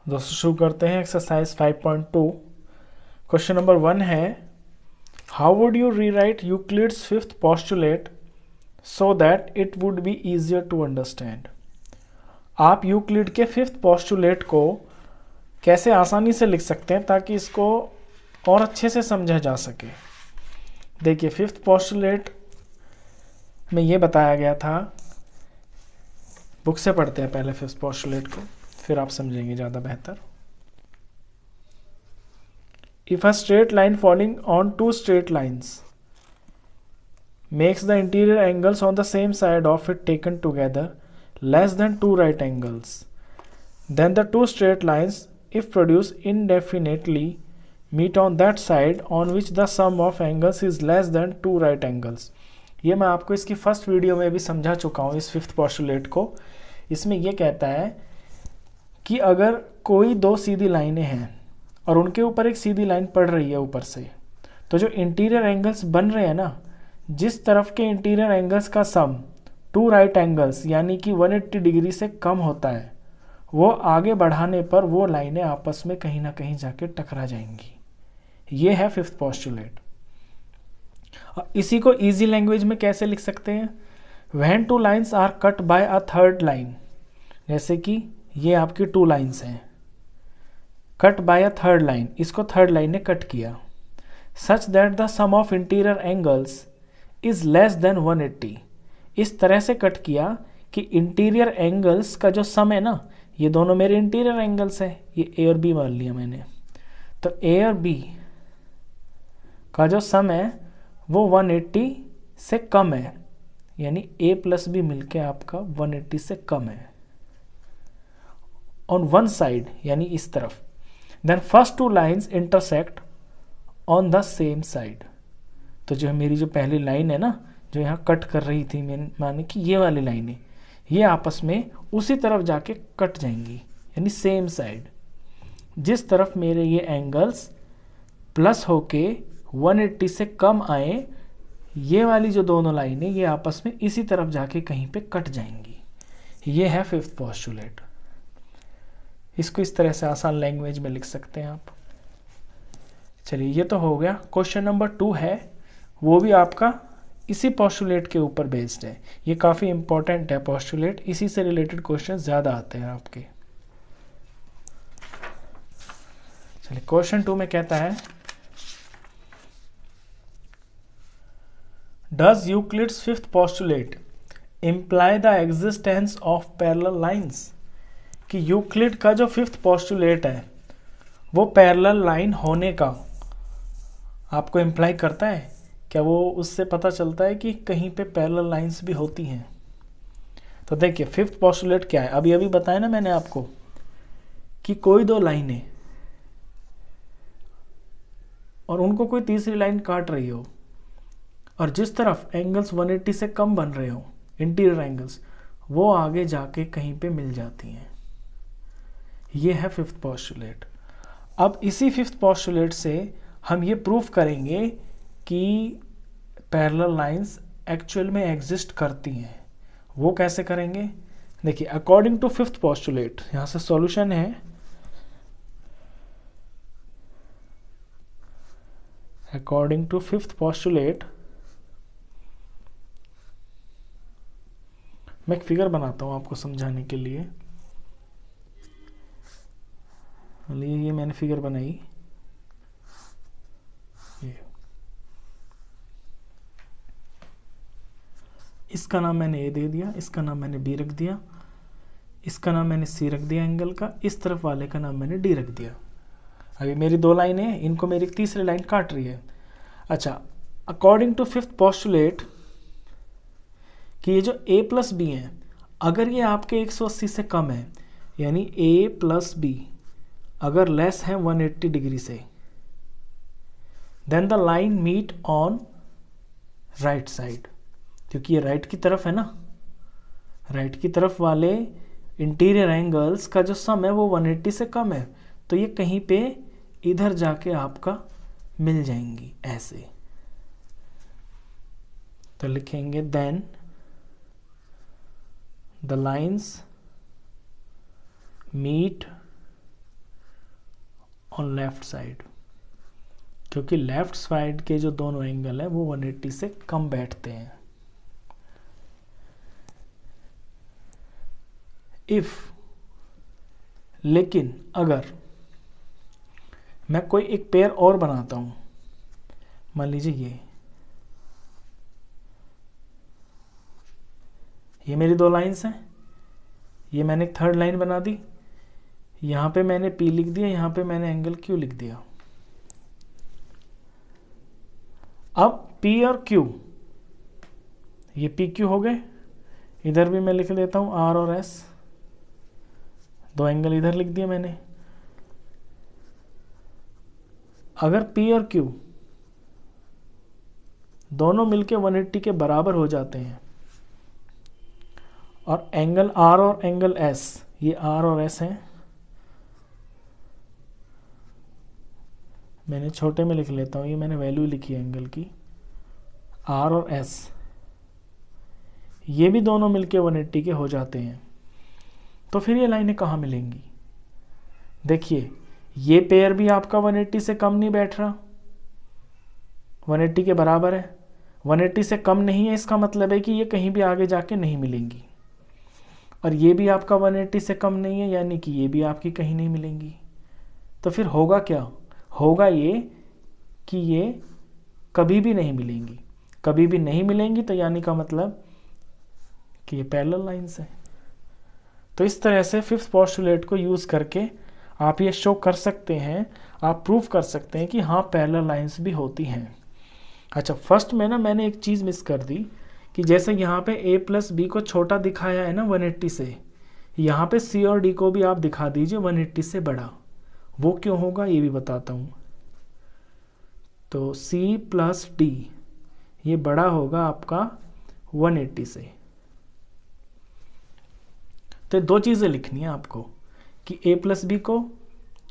दोस्तों शुरू करते हैं एक्सरसाइज 5.2। क्वेश्चन नंबर 1 है, how would you rewrite Euclid's fifth postulate so that it would be easier to understand. आप यूक्लिड के फिफ्थ पोस्टुलेट को कैसे आसानी से लिख सकते हैं ताकि इसको और अच्छे से समझा जा सके। देखिए, फिफ्थ पोस्टुलेट में ये बताया गया था, बुक से पढ़ते हैं पहले फिफ्थ पोस्टुलेट को, फिर आप समझेंगे ज़्यादा बेहतर। If a straight line falling on two straight lines makes the interior angles on the same side of it taken together less than two right angles, then the two straight lines, if produced indefinitely, meet on that side on which the sum of angles is less than two right angles. ये मैं आपको इसकी first video में भी समझा चुका हूँ इस फिफ्थ पोस्टुलेट को। इसमें यह कहता है कि अगर कोई दो सीधी लाइनें हैं और उनके ऊपर एक सीधी लाइन पड़ रही है ऊपर से, तो जो इंटीरियर एंगल्स बन रहे हैं ना, जिस तरफ के इंटीरियर एंगल्स का सम टू राइट एंगल्स यानी कि 180 डिग्री से कम होता है, वो आगे बढ़ाने पर वो लाइनें आपस में कहीं ना कहीं जाके टकरा जाएंगी। ये है फिफ्थ पोस्टुलेट। इसी को इजी लैंग्वेज में कैसे लिख सकते हैं? When two lines are cut by a third line, जैसे कि ये आपकी टू लाइंस हैं, cut by a third line, इसको थर्ड लाइन ने कट किया, such that the sum of interior angles is less than 180, इस तरह से कट किया कि इंटीरियर एंगल्स का जो सम है ना, ये दोनों मेरे इंटीरियर एंगल्स है, ये ए और बी मान लिया मैंने, तो ए और बी का जो सम है वो 180 से कम है, यानी ए प्लस बी मिलके आपका 180 से कम है ऑन वन साइड, यानी इस तरफ। Then first two lines intersect on the same side, तो जो मेरी जो पहली लाइन है ना, जो यहाँ कट कर रही थी, माने कि ये वाली लाइन है, ये आपस में उसी तरफ जाके कट जाएंगी, यानी सेम साइड। जिस तरफ मेरे ये एंगल्स प्लस होके 180 से कम आए, ये वाली जो दोनों लाइनें ये आपस में इसी तरफ जाके कहीं पे कट जाएंगी। ये है फिफ्थ पोस्टुलेट। इसको इस तरह से आसान लैंग्वेज में लिख सकते हैं आप। चलिए, ये तो हो गया। क्वेश्चन नंबर 2 है, वो भी आपका इसी पोस्टुलेट के ऊपर बेस्ड है। ये काफ़ी इंपॉर्टेंट है पोस्टुलेट, इसी से रिलेटेड क्वेश्चन ज़्यादा आते हैं आपके। चलिए, क्वेश्चन 2 में कहता है, does Euclid's fifth postulate imply the existence of parallel lines, कि यूक्लिड का जो फिफ्थ पोस्टुलेट है वो पैरेलल लाइन होने का आपको इम्प्लाई करता है क्या? वो उससे पता चलता है कि कहीं पे पैरेलल लाइंस भी होती हैं। तो देखिए, फिफ्थ पोस्टुलेट क्या है, अभी अभी बताया ना मैंने आपको कि कोई दो लाइनें और उनको कोई तीसरी लाइन काट रही हो, और जिस तरफ एंगल्स 180 से कम बन रहे हो इंटीरियर एंगल्स, वो आगे जाके कहीं पे मिल जाती हैं। ये है फिफ्थ पोस्टुलेट। अब इसी फिफ्थ पोस्टुलेट से हम ये प्रूफ करेंगे कि पैरेलल लाइंस एक्चुअल में एग्जिस्ट करती हैं। वो कैसे करेंगे? देखिए, अकॉर्डिंग टू फिफ्थ पोस्टुलेट, यहाँ से सॉल्यूशन है। अकॉर्डिंग टू फिफ्थ पोस्टुलेट, मैं एक फिगर बनाता हूँ आपको समझाने के लिए। ये मैंने फिगर बनाई, ये इसका नाम मैंने ए दे दिया, इसका नाम मैंने बी रख दिया, इसका नाम मैंने सी रख दिया एंगल का, इस तरफ वाले का नाम मैंने डी रख दिया। अभी मेरी दो लाइनें हैं, इनको मेरी तीसरी लाइन काट रही है। अच्छा, अकॉर्डिंग टू फिफ्थ पोस्टुलेट कि ये जो ए प्लस बी है, अगर ये आपके 180 से कम है, यानी ए प्लस बी अगर लेस है 180 डिग्री से, then the line meet on right side, क्योंकि ये राइट की तरफ है ना, राइट की तरफ वाले इंटीरियर एंगल्स का जो सम है वो 180 से कम है, तो ये कहीं पे इधर जाके आपका मिल जाएंगी ऐसे। तो लिखेंगे then the lines meet on left side, क्योंकि लेफ्ट साइड के जो दोनों एंगल है वो 180 से कम बैठते हैं। इफ, लेकिन अगर मैं कोई एक पेयर और बनाता हूं, मान लीजिए ये मेरी दो लाइंस हैं, ये मैंने एक थर्ड लाइन बना दी, यहां पे मैंने P लिख दिया, यहां पे मैंने एंगल Q लिख दिया। अब P और Q, ये PQ हो गए, इधर भी मैं लिख देता हूं R और S, दो एंगल इधर लिख दिए मैंने। अगर P और Q दोनों मिलके 180 के बराबर हो जाते हैं और एंगल R और एंगल S, ये R और S हैं, मैंने छोटे में लिख लेता हूं, ये मैंने वैल्यू लिखी है एंगल की, R और S, ये भी दोनों मिलके 180 के हो जाते हैं। तो फिर ये लाइनें कहाँ मिलेंगी? देखिए ये पेयर भी आपका 180 से कम नहीं बैठ रहा, 180 के बराबर है, 180 से कम नहीं है, इसका मतलब है कि ये कहीं भी आगे जाके नहीं मिलेंगी। और ये भी आपका 180 से कम नहीं है, यानी कि ये भी आपकी कहीं नहीं मिलेंगी। तो फिर होगा क्या? होगा ये कि ये कभी भी नहीं मिलेंगी, कभी भी नहीं मिलेंगी, तो यानी का मतलब कि ये पैरेलल लाइंस है। तो इस तरह से फिफ्थ पोस्टुलेट को यूज करके आप ये शो कर सकते हैं, आप प्रूव कर सकते हैं कि हाँ पैरेलल लाइंस भी होती हैं। अच्छा, फर्स्ट में ना मैंने एक चीज़ मिस कर दी कि जैसे यहाँ पे A प्लस बी को छोटा दिखाया है ना 180 से, यहाँ पे C और D को भी आप दिखा दीजिए 180 से बड़ा। वो क्यों होगा ये भी बताता हूँ। तो C प्लस D ये बड़ा होगा आपका 180 से। तो दो चीज़ें लिखनी है आपको कि A प्लस बी को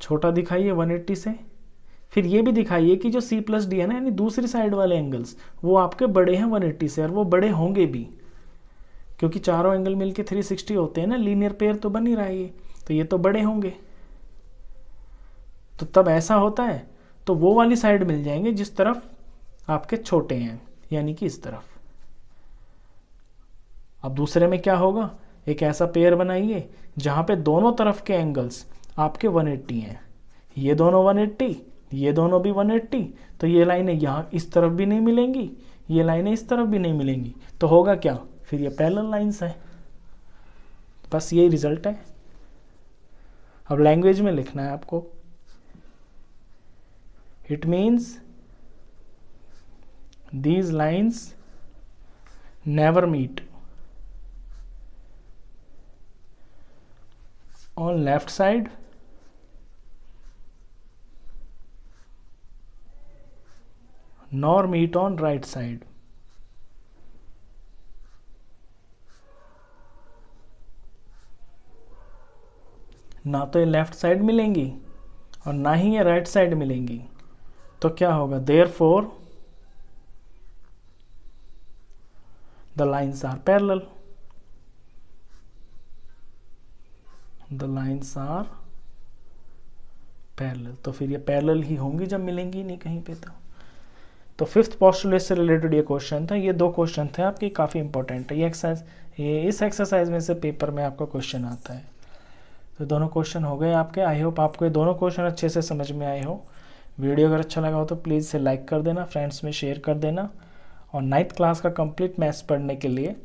छोटा दिखाइए 180 से, फिर ये भी दिखाइए कि जो C प्लस डी है ना, यानी दूसरी साइड वाले एंगल्स, वो आपके बड़े हैं 180 से, और वो बड़े होंगे भी, क्योंकि चारों एंगल मिलके 360 होते हैं ना, लीनियर पेयर तो बन ही रहा है ये, तो ये तो बड़े होंगे। तो तब ऐसा होता है तो वो वाली साइड मिल जाएंगे जिस तरफ आपके छोटे हैं, यानी कि इस तरफ। अब दूसरे में क्या होगा, एक ऐसा पेयर बनाइए जहां पे दोनों तरफ के एंगल्स आपके 180 हैं, ये दोनों 180, ये दोनों भी 180, तो ये लाइनें यहाँ इस तरफ भी नहीं मिलेंगी, ये लाइनें इस तरफ भी नहीं मिलेंगी, तो होगा क्या, फिर ये पैरेलल लाइंस है। बस यही रिजल्ट है। अब लैंग्वेज में लिखना है आपको। It means these lines never meet on left side nor meet on right side। ना तो ये लेफ्ट साइड मिलेंगी और ना ही ये राइट साइड मिलेंगी, तो क्या होगा, therefore the lines are parallel। The lines are parallel, तो फिर ये पैरेलल ही होंगी जब मिलेंगी नहीं कहीं पे। तो फिफ्थ पोस्टुलेट से रिलेटेड ये क्वेश्चन था। ये दो क्वेश्चन थे आपके, काफ़ी इंपॉर्टेंट है ये एक्सरसाइज, ये इस एक्सरसाइज में से पेपर में आपका क्वेश्चन आता है। तो दोनों क्वेश्चन हो गए आपके। आई होप आपको ये दोनों क्वेश्चन अच्छे से समझ में आए हो। वीडियो अगर अच्छा लगा हो तो प्लीज़ इसे लाइक कर देना, फ्रेंड्स में शेयर कर देना, और 9th क्लास का कंप्लीट मैथ्स पढ़ने के लिए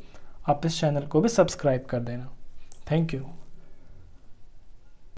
आप इस चैनल को भी सब्सक्राइब कर देना। Thank you.